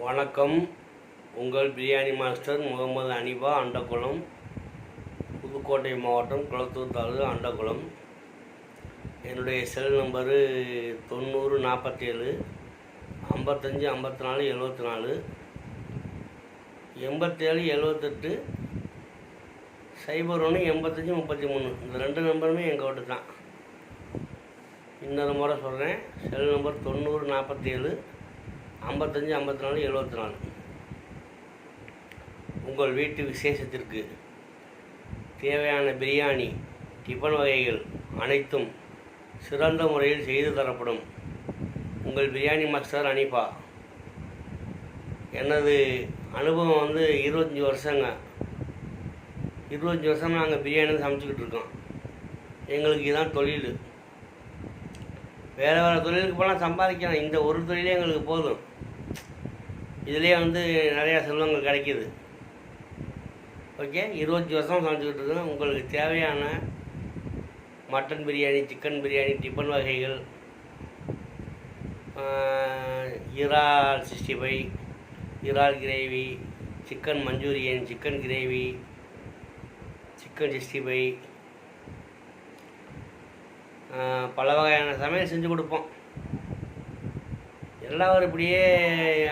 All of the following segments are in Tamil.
வணக்கம். உங்கள் பிரியாணி மாஸ்டர் முகமது அனிபா, அண்டக்குளம், புதுக்கோட்டை மாவட்டம், குளத்தூர் தாலுகா, அண்டக்குளம். என்னுடைய செல் நம்பரு 90 47 55 54 74 87 78 01 85 33. இந்த 2 நம்பருமே எங்கள் வீட்டு தான். இன்னொரு முறை சொல்கிறேன், செல் நம்பர் 90 47 55 54 74. உங்கள் வீட்டு விசேஷத்திற்கு தேவையான பிரியாணி, டிஃபன் வகைகள் அனைத்தும் சிறந்த முறையில் செய்து தரப்படும். உங்கள் பிரியாணி மாஸ்டர் அனிபா. எனது அனுபவம் 25 வருஷங்க. 25 வருஷமாக நாங்கள் பிரியாணி சமைச்சிக்கிட்டு இருக்கோம். எங்களுக்கு இதுதான் தொழில். வேறு தொழிலுக்கு போனால் சம்பாதிக்கலாம், இந்த ஒரு தொழிலே எங்களுக்கு போதும். இதிலே நிறையா செல்வங்கள் கிடைக்கிது. ஓகே, 25 வருஷம் சமைச்சிக்கிட்டு இருக்கோம். உங்களுக்கு தேவையான mutton biryani, chicken biryani, tiffin வகைகள், இறால் 65, இறால் gravy, chicken Manchurian, chicken gravy, chicken 65, பல வகையான சமையல் செஞ்சு கொடுப்போம். எல்லாரும் இப்படியே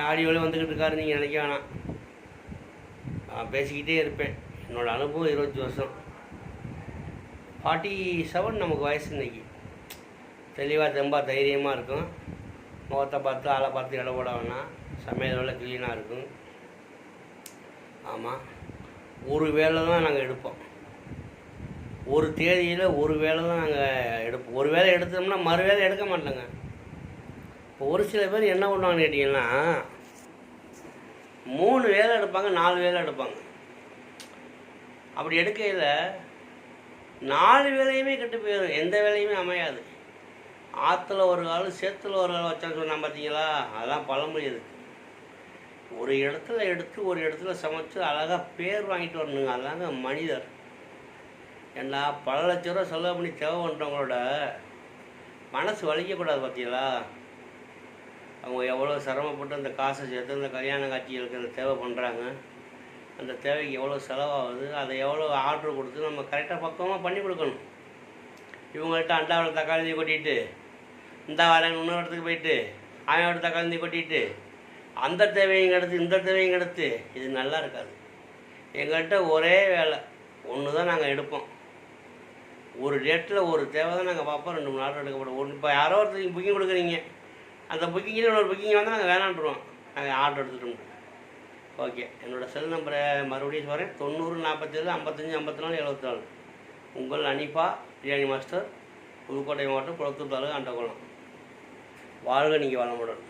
ஆடியோவில் வந்துக்கிட்டு இருக்காரு நீங்கள் நினைக்க வேணாம். நான் பேசிக்கிட்டே இருப்பேன். என்னோடய அனுபவம் 25 வருஷம். 47 நமக்கு வயசு. இன்றைக்கி தெளிவாக தெம்பாக தைரியமாக இருக்கும். முகத்தை பார்த்து ஆளை பார்த்து இட போட வேணாம். சமையல் வேலை க்ளீனாக இருக்கும். ஆமாம், ஒரு வேளை தான் நாங்கள் எடுப்போம். ஒரு தேதியில் ஒரு வேளை தான் நாங்கள் எடுப்போம். ஒரு வேளை எடுத்தோம்னா மறு வேளை எடுக்க மாட்டோங்க. இப்போ ஒரு சில பேர் என்ன பண்ணுவாங்கன்னு கேட்டிங்கன்னா, 3 வேளை எடுப்பாங்க, 4 வேளை எடுப்பாங்க. அப்படி எடுக்கையில் 4 வேளையுமே கெட்டு போயிடும். எந்த வேலையுமே அமையாது. ஆற்றுல ஒரு கால், சேத்துல ஒரு கால் வச்சான்னு சொன்னால் பார்த்தீங்களா, அதெல்லாம் பழமொழி. இருக்குது ஒரு இடத்துல எடுத்து ஒரு இடத்துல சமைச்சு அழகாக பேர் வாங்கிட்டு வரணுங்க. அதாங்க மனிதர். ஏன்னா பல லட்ச ரூபா செலவு பண்ணி தேவை பண்ணுறவங்களோட மனசு வலிக்கக்கூடாது. பார்த்தீங்களா, அவங்க எவ்வளோ சிரமப்பட்டு அந்த காசை சேர்த்து அந்த கல்யாண காட்சிகளுக்கு அந்த தேவை பண்ணுறாங்க. அந்த தேவைக்கு எவ்வளோ செலவாகுது, அதை எவ்வளோ ஆர்டர் கொடுத்து நம்ம கரெக்டாக பக்குவமாக பண்ணி கொடுக்கணும். இவங்கள்ட்ட அண்டாவில் தக்காளி கொட்டிட்டு, இந்த வரேன் இன்னொரு இடத்துக்கு போயிட்டு அவனோட தக்காளி கொட்டிட்டு அந்த தேவையும் எடுத்து இந்த தேவையும் எடுத்து இது நல்லா இருக்காது. எங்கள்கிட்ட ஒரே வேலை ஒன்று தான் நாங்கள் எடுப்போம். ஒரு டேட்டில் ஒரு தேவை தான் நாங்கள் பார்ப்போம். 2 மணி நேரம் எடுக்கப்படும். இப்போ யாரோ ஒருத்தருக்கு புக்கிங் கொடுக்குறீங்க, அந்த புக்கிங்கில் இன்னொரு புக்கிங் நாங்கள் வேணான்ட்டுருவோம். நாங்கள் ஆர்டர் எடுத்துகிட்டு. ஓகே, என்னோடய செல் நம்பரை மறுபடியும் சொல்கிறேன், 90 47 55 54 74. உங்கள் அனிபா பிரியாணி மாஸ்டர், புதுக்கோட்டை மாவட்டம், குளத்தூர் தாலுகா, அண்டக்குளம். வாழ்க நீங்கள் வளமுடன்.